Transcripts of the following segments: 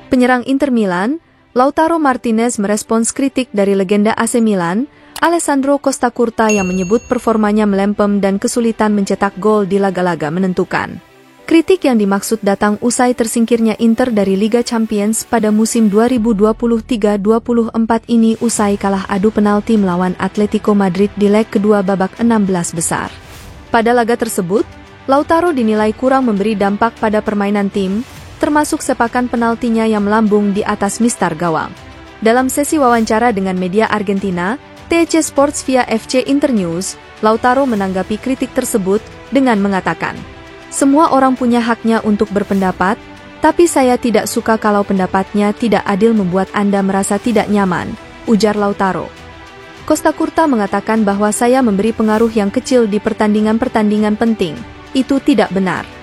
Penyerang Inter Milan, Lautaro Martinez merespons kritik dari legenda AC Milan, Alessandro Costacurta yang menyebut performanya melempem dan kesulitan mencetak gol di laga-laga menentukan. Kritik yang dimaksud datang usai tersingkirnya Inter dari Liga Champions pada musim 2023-24 ini usai kalah adu penalti melawan Atletico Madrid di leg kedua babak 16 besar. Pada laga tersebut, Lautaro dinilai kurang memberi dampak pada permainan tim, termasuk sepakan penaltinya yang melambung di atas mistar gawang. Dalam sesi wawancara dengan media Argentina, TC Sports via FC Internews, Lautaro menanggapi kritik tersebut dengan mengatakan, "Semua orang punya haknya untuk berpendapat, tapi saya tidak suka kalau pendapatnya tidak adil membuat Anda merasa tidak nyaman," ujar Lautaro. Costacurta mengatakan bahwa saya memberi pengaruh yang kecil di pertandingan-pertandingan penting. Itu tidak benar.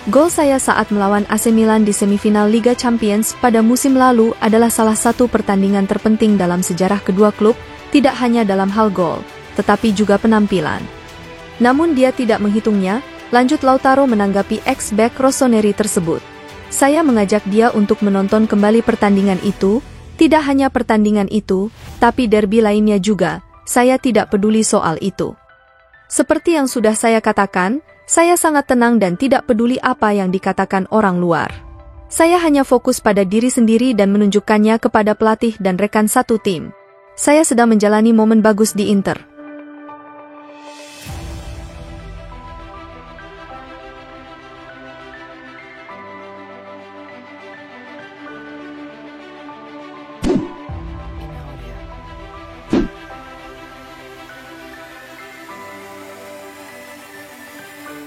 Gol saya saat melawan AC Milan di semifinal Liga Champions pada musim lalu adalah salah satu pertandingan terpenting dalam sejarah kedua klub, tidak hanya dalam hal gol, tetapi juga penampilan. Namun dia tidak menghitungnya, lanjut Lautaro menanggapi ex-back Rossoneri tersebut. Saya mengajak dia untuk menonton kembali pertandingan itu, tidak hanya pertandingan itu, tapi derby lainnya juga, saya tidak peduli soal itu. Seperti yang sudah saya katakan, saya sangat tenang dan tidak peduli apa yang dikatakan orang luar. Saya hanya fokus pada diri sendiri dan menunjukkannya kepada pelatih dan rekan satu tim. Saya sedang menjalani momen bagus di Inter.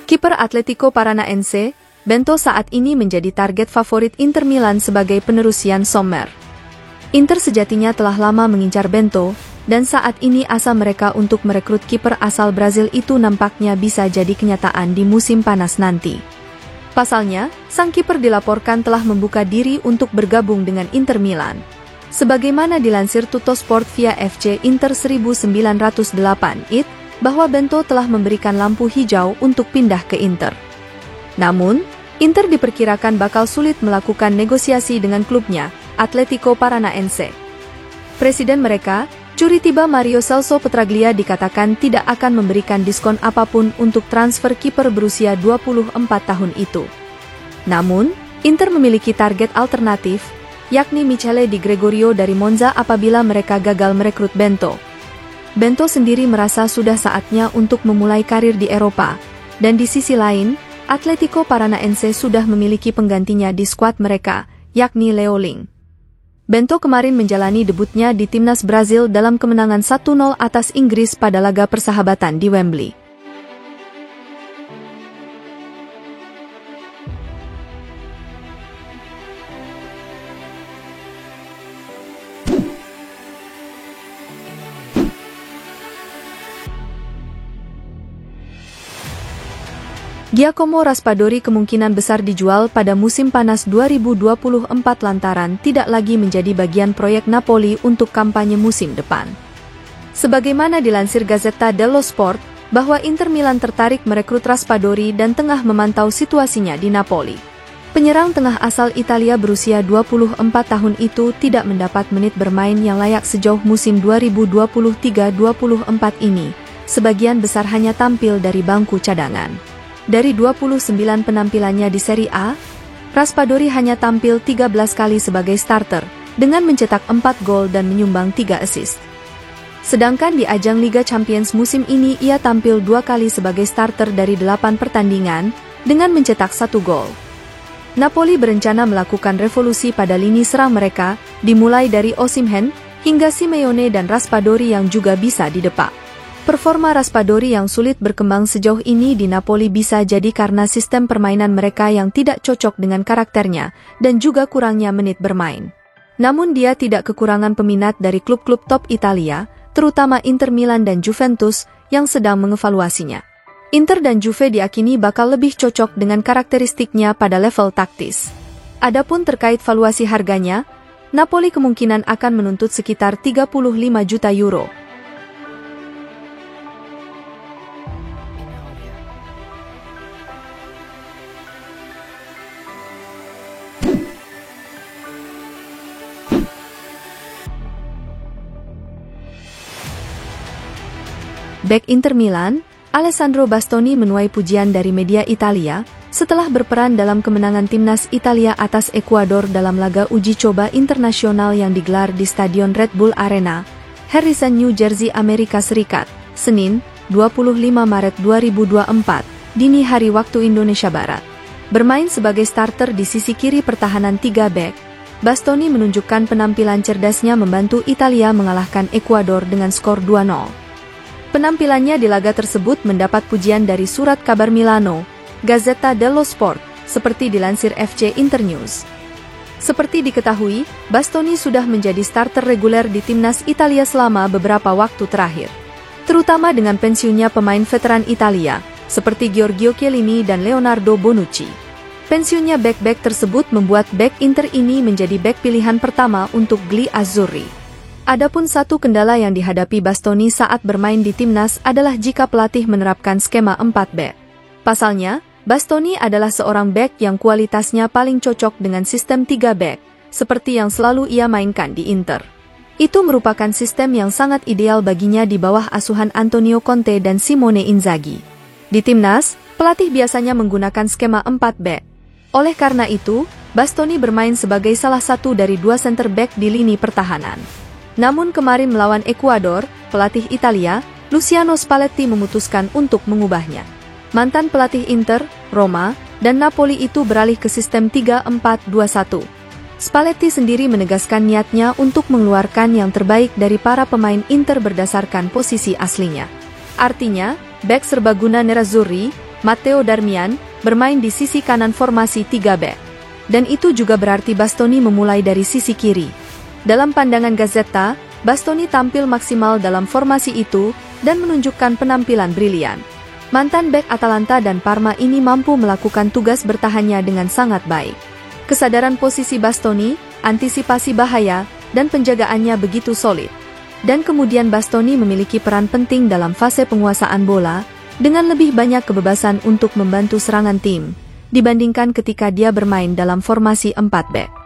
Kiper Atletico Paranaense, Bento saat ini menjadi target favorit Inter Milan sebagai penerus Yann Sommer. Inter sejatinya telah lama mengincar Bento, dan saat ini asa mereka untuk merekrut kiper asal Brazil itu nampaknya bisa jadi kenyataan di musim panas nanti. Pasalnya, sang kiper dilaporkan telah membuka diri untuk bergabung dengan Inter Milan. Sebagaimana dilansir Tuttosport via FC Inter 1908 IT, bahwa Bento telah memberikan lampu hijau untuk pindah ke Inter. Namun, Inter diperkirakan bakal sulit melakukan negosiasi dengan klubnya, Atletico Paranaense. Presiden mereka, Curitiba Mario Celso Petraglia dikatakan tidak akan memberikan diskon apapun untuk transfer kiper berusia 24 tahun itu. Namun, Inter memiliki target alternatif, yakni Michele Di Gregorio dari Monza apabila mereka gagal merekrut Bento. Bento sendiri merasa sudah saatnya untuk memulai karir di Eropa, dan di sisi lain, Atletico Paranaense sudah memiliki penggantinya di skuad mereka, yakni Leo Ling. Bento kemarin menjalani debutnya di timnas Brazil dalam kemenangan 1-0 atas Inggris pada laga persahabatan di Wembley. Giacomo Raspadori kemungkinan besar dijual pada musim panas 2024 lantaran tidak lagi menjadi bagian proyek Napoli untuk kampanye musim depan. Sebagaimana dilansir Gazzetta dello Sport, bahwa Inter Milan tertarik merekrut Raspadori dan tengah memantau situasinya di Napoli. Penyerang tengah asal Italia berusia 24 tahun itu tidak mendapat menit bermain yang layak sejauh musim 2023-24 ini, sebagian besar hanya tampil dari bangku cadangan. Dari 29 penampilannya di Serie A, Raspadori hanya tampil 13 kali sebagai starter, dengan mencetak 4 gol dan menyumbang 3 assist. Sedangkan di ajang Liga Champions musim ini ia tampil 2 kali sebagai starter dari 8 pertandingan, dengan mencetak 1 gol. Napoli berencana melakukan revolusi pada lini serang mereka, dimulai dari Osimhen, hingga Simeone dan Raspadori yang juga bisa didepak. Performa Raspadori yang sulit berkembang sejauh ini di Napoli bisa jadi karena sistem permainan mereka yang tidak cocok dengan karakternya, dan juga kurangnya menit bermain. Namun dia tidak kekurangan peminat dari klub-klub top Italia, terutama Inter Milan dan Juventus, yang sedang mengevaluasinya. Inter dan Juve diakini bakal lebih cocok dengan karakteristiknya pada level taktis. Adapun terkait valuasi harganya, Napoli kemungkinan akan menuntut sekitar 35 juta euro. Bek Inter Milan, Alessandro Bastoni menuai pujian dari media Italia setelah berperan dalam kemenangan timnas Italia atas Ekuador dalam laga uji coba internasional yang digelar di Stadion Red Bull Arena, Harrison, New Jersey, Amerika Serikat, Senin, 25 Maret 2024, dini hari waktu Indonesia Barat. Bermain sebagai starter di sisi kiri pertahanan 3 bek, Bastoni menunjukkan penampilan cerdasnya membantu Italia mengalahkan Ekuador dengan skor 2-0. Penampilannya di laga tersebut mendapat pujian dari surat kabar Milano, Gazzetta dello Sport, seperti dilansir FC Internews. Seperti diketahui, Bastoni sudah menjadi starter reguler di timnas Italia selama beberapa waktu terakhir, terutama dengan pensiunnya pemain veteran Italia, seperti Giorgio Chiellini dan Leonardo Bonucci. Pensiunnya bek-bek tersebut membuat bek Inter ini menjadi bek pilihan pertama untuk Gli Azzurri. Adapun satu kendala yang dihadapi Bastoni saat bermain di timnas adalah jika pelatih menerapkan skema 4 bek. Pasalnya, Bastoni adalah seorang bek yang kualitasnya paling cocok dengan sistem 3 bek, seperti yang selalu ia mainkan di Inter. Itu merupakan sistem yang sangat ideal baginya di bawah asuhan Antonio Conte dan Simone Inzaghi. Di timnas, pelatih biasanya menggunakan skema 4 bek. Oleh karena itu, Bastoni bermain sebagai salah satu dari 2 center back di lini pertahanan. Namun kemarin melawan Ekuador, pelatih Italia, Luciano Spalletti memutuskan untuk mengubahnya. Mantan pelatih Inter, Roma, dan Napoli itu beralih ke sistem 3-4-2-1. Spalletti sendiri menegaskan niatnya untuk mengeluarkan yang terbaik dari para pemain Inter berdasarkan posisi aslinya. Artinya, bek serbaguna Nerazzurri, Matteo Darmian, bermain di sisi kanan formasi 3 bek. Dan itu juga berarti Bastoni memulai dari sisi kiri. Dalam pandangan Gazzetta, Bastoni tampil maksimal dalam formasi itu dan menunjukkan penampilan brilian. Mantan bek Atalanta dan Parma ini mampu melakukan tugas bertahannya dengan sangat baik. Kesadaran posisi Bastoni, antisipasi bahaya, dan penjagaannya begitu solid. Dan kemudian Bastoni memiliki peran penting dalam fase penguasaan bola, dengan lebih banyak kebebasan untuk membantu serangan tim, dibandingkan ketika dia bermain dalam formasi 4 bek.